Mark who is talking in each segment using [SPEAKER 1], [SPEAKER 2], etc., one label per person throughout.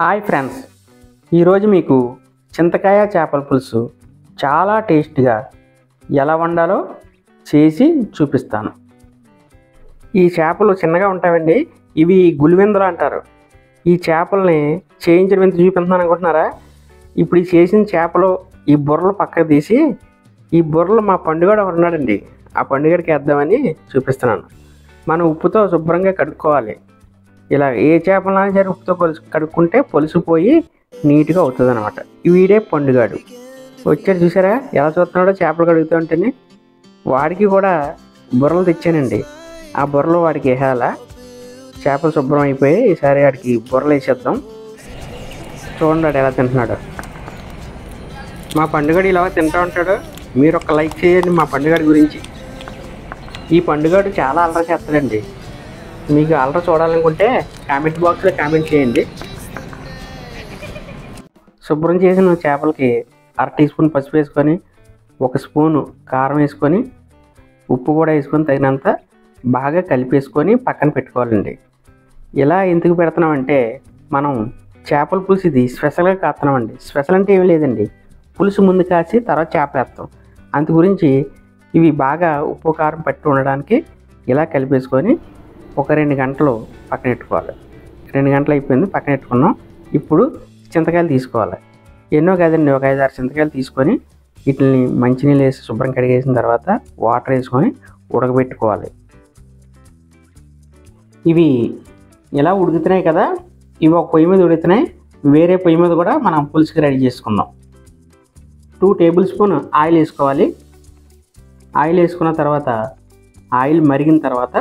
[SPEAKER 1] Hi friends, ఈరోజు మీకు చింతకాయ చేపల పులుసు చాలా టేస్ట్గా ఎలా వండాలో చేసి చూపిస్తాను. ఈ చేపలు చిన్నగా ఉంటాయండి. ఇవి గులివెందులు అంటారు. ఈ చేపల్ని చేయించడం ఎంత చూపిస్తున్నాను అనుకుంటున్నారా? ఇప్పుడు ఈ చేసిన చేపలు ఈ బుర్రలు పక్కకు తీసి ఈ బుర్రలు మా పండుగడు ఉన్నాడండి, ఆ పండుగడికి వేద్దామని చూపిస్తున్నాను. మనం ఉప్పుతో శుభ్రంగా కడుక్కోవాలి. ఇలా ఏ చేపలైనా సరే ఉప్పుతో కడుక్కుంటే పొలిసిపోయి నీట్గా అవుతుంది అనమాట. వీడే పండుగాడు వచ్చాడు, చూసారా ఎలా చూస్తున్నాడో చేపలు కడుగుతూ ఉంటేనే. వాడికి కూడా బుర్రలు తెచ్చానండి. ఆ బుర్రలు వాడికి వేయాల. చేపలు శుభ్రం అయిపోయి ఈసారి వాడికి బుర్రలు వేసేద్దాం. చూడండి ఎలా తింటున్నాడు. మా పండుగడు ఇలా తింటూ ఉంటాడు. మీరు ఒక లైక్ చేయండి మా పండుగడి గురించి. ఈ పండుగడు చాలా అల్లరి చేస్తాడండి. మీకు అల్లరి చూడాలనుకుంటే కామెంట్ బాక్స్లో కామెంట్ చేయండి. శుభ్రం చేసిన చేపలకి 1/2 టీ స్పూన్ పసుపు వేసుకొని, 1 స్పూను కారం వేసుకొని, ఉప్పు కూడా వేసుకొని తగినంత బాగా కలిపేసుకొని పక్కన పెట్టుకోవాలండి. ఇలా ఎందుకు పెడుతున్నామంటే మనం చేపల పులుసు ఇది స్పెషల్గా కాస్తున్నామండి. స్పెషల్ అంటే ఏమీ లేదండి, పులుసు ముందు కాసి తర్వాత చేపలు వేస్తాం. అందు గురించి ఇవి బాగా ఉప్పు కారం పట్టి ఉండడానికి ఇలా కలిపేసుకొని ఒక 2 గంటలు పక్కన పెట్టుకోవాలి. 2 గంటలు అయిపోయింది, పక్కన పెట్టుకున్నాం. ఇప్పుడు చింతకాయలు తీసుకోవాలి. ఎన్నో కాదండి, ఒక 5-6 చింతకాయలు తీసుకొని వీటిని మంచినీళ్ళు వేసి శుభ్రం కడిగేసిన తర్వాత వాటర్ వేసుకొని ఉడకబెట్టుకోవాలి. ఇవి ఇలా ఉడుకుతున్నాయి కదా, ఇవి ఒక పొయ్యి మీద ఉడుకుతున్నాయి. వేరే పొయ్యి మీద కూడా మనం పులుసుకి రెడీ చేసుకుందాం. 2 టేబుల్ స్పూన్ ఆయిల్ వేసుకోవాలి. ఆయిల్ వేసుకున్న తర్వాత ఆయిల్ మరిగిన తర్వాత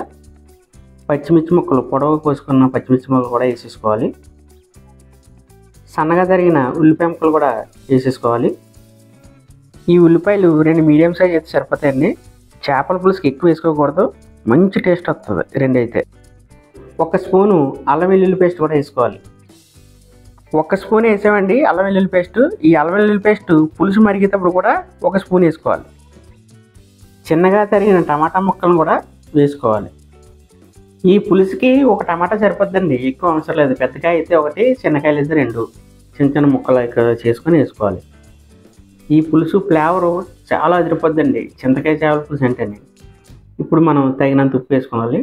[SPEAKER 1] పచ్చిమిర్చి ముక్కలు, పొడవు కోసుకున్న పచ్చిమిర్చి ముక్కలు కూడా వేసేసుకోవాలి. సన్నగా తరిగిన ఉల్లిపాయ ముక్కలు కూడా వేసేసుకోవాలి. ఈ ఉల్లిపాయలు 2 మీడియం సైజ్ అయితే సరిపోతాయండి. చేపల పులుసుకి ఎక్కువ వేసుకోకూడదు, మంచి టేస్ట్ వస్తుంది 2 అయితే. 1 స్పూను అల్లం వెల్లుల్లి పేస్ట్ కూడా వేసుకోవాలి. 1 స్పూన్ వేసామండి అల్లం వెల్లుల్లి పేస్ట్. ఈ అల్లం వెల్లుల్లి పేస్ట్ పులుసు మరిగేటప్పుడు కూడా 1 స్పూన్ వేసుకోవాలి. చిన్నగా తరిగిన టమాటా ముక్కలను కూడా వేసుకోవాలి. ఈ పులుసుకి 1 టమాటా సరిపోద్దండి, ఎక్కువ అవసరం లేదు. పెద్దకాయ అయితే 1, చిన్నకాయలు అయితే 2 చిన్న చిన్న ముక్కలు చేసుకొని వేసుకోవాలి. ఈ పులుసు ఫ్లేవరు చాలా అదిరిపోద్దండి చింతకాయ చేపల పులుసు అంటేనే. ఇప్పుడు మనం తగినంత ఉప్పు వేసుకోవాలి.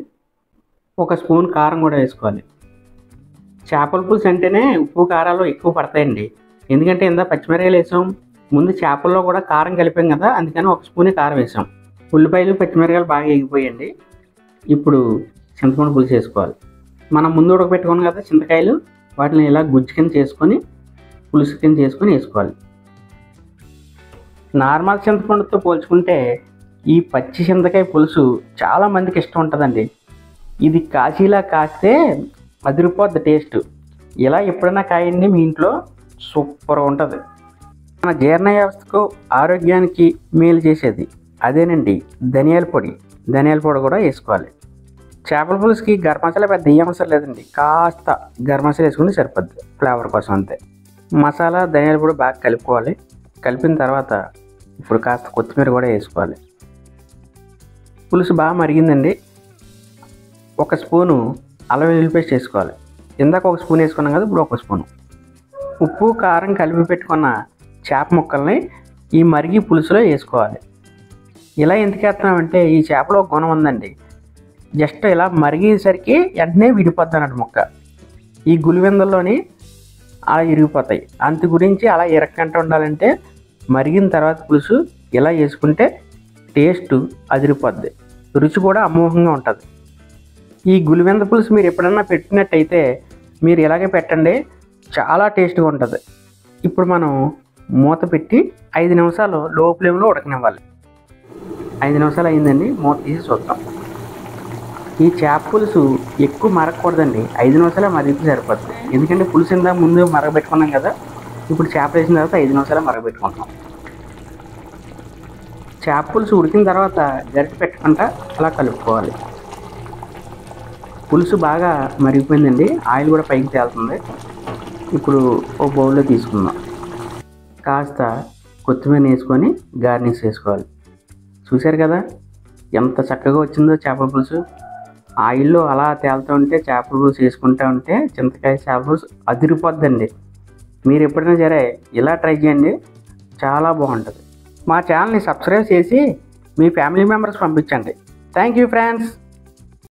[SPEAKER 1] 1 స్పూన్ కారం కూడా వేసుకోవాలి. చేపల పులుసు అంటేనే ఉప్పు కారాలు ఎక్కువ పడతాయండి. ఎందుకంటే ఇందా పచ్చిమిరకాయలు వేసాం, ముందు చేపల్లో కూడా కారం కలిపాం కదా, అందుకని 1 స్పూనే కారం వేసాం. ఉల్లిపాయలు పచ్చిమిరకాయలు బాగా ఎగిపోయండి. ఇప్పుడు చింతపండు పులుసు వేసుకోవాలి. మనం ముందు ఉడకబెట్టుకున్నాం కదా చింతకాయలు, వాటిని ఇలా గుజ్జు కింద చేసుకొని పులుసు కింద చేసుకొని వేసుకోవాలి. నార్మల్ చింతపండుతో పోల్చుకుంటే ఈ పచ్చి చింతకాయ పులుసు చాలా మందికి ఇష్టం ఉంటుందండి. ఇది కాశీలా కాస్తే అదిరిపోద్ది టేస్ట్. ఇలా ఎప్పుడైనా కాయండి మీ ఇంట్లో, సూపర్ ఉంటుంది. మన జీర్ణ వ్యవస్థకు ఆరోగ్యానికి మేలు చేసేది అదేనండి ధనియాల పొడి. ధనియాల పొడి కూడా వేసుకోవాలి. చేపల పులుసుకి గరం మసాలా పెద్ద ఏం అవసరం లేదండి, కాస్త గరం మసాలా వేసుకుంటే సరిపోద్ది ఫ్లేవర్ కోసం అంతే. మసాలా ధనియాల పొడి బాగా కలుపుకోవాలి. కలిపిన తర్వాత ఇప్పుడు కాస్త కొత్తిమీర కూడా వేసుకోవాలి. పులుసు బాగా మరిగిందండి. 1 స్పూను అల్లం వెల్లుల్లి పేస్ట్ వేసుకోవాలి. ఇందాక 1 స్పూన్ వేసుకున్నాం కదా, ఇప్పుడు 1 స్పూను. ఉప్పు కారం కలిపి పెట్టుకున్న చేప ముక్కల్ని ఈ మరిగి పులుసులో వేసుకోవాలి. ఇలా ఎందుకు వేస్తున్నామంటే ఈ చేపలో ఒక గుణం ఉందండి, జస్ట్ ఇలా మరిగేసరికి వెంటనే విడిపోద్ది అన్నట్టు ముక్క. ఈ గులివెందుల్లోని అలా ఇరిగిపోతాయి. అందు గురించి అలా ఇరక్కంట ఉండాలంటే మరిగిన తర్వాత పులుసు ఇలా వేసుకుంటే టేస్ట్ అదిరిపోద్ది, రుచి కూడా అమోఘంగా ఉంటుంది. ఈ గులివెంద పులుసు మీరు ఎప్పుడన్నా పెట్టినట్టయితే మీరు ఇలాగే పెట్టండి, చాలా టేస్ట్గా ఉంటుంది. ఇప్పుడు మనం మూత పెట్టి 5 నిమిషాలు లో ఫ్లేమ్లో ఉడకనివ్వాలి. 5 నిమిషాలు అయిందండి, మూత తీసి చూద్దాం. ఈ చేప పులుసు ఎక్కువ మరగకూడదండి, 5 నిమిషాలే మరిగితే సరిపోతుంది. ఎందుకంటే పులుసు ఇందా ముందు మరగబెట్టుకున్నాం కదా, ఇప్పుడు చేప వేసిన తర్వాత 5 నిమిషాలే మరగబెట్టుకుంటాం. చేప పులుసు ఉడికిన తర్వాత గరిటె పెట్టకుండా అలా కలుపుకోవాలి. పులుసు బాగా మరిగిపోయిందండి, ఆయిల్ కూడా పైకి తేలుతుంది. ఇప్పుడు ఒక బౌల్లో తీసుకుందాం. కాస్త కొత్తిమీర వేసుకొని గార్నిష్ చేసుకోవాలి. చూశారు కదా ఎంత చక్కగా వచ్చిందో చేపల పులుసు. ఆయిల్లో అలా తేలుతూ ఉంటే చేపల పులుసు వేసుకుంటూ ఉంటే చింతకాయ చేపల పులుసు అదిరిపోద్దండి. మీరు ఎప్పుడైనా సరే ఇలా ట్రై చేయండి, చాలా బాగుంటుంది. మా ఛానల్ని సబ్స్క్రైబ్ చేసి మీ ఫ్యామిలీ మెంబర్స్ పంపించండి. Thank you friends.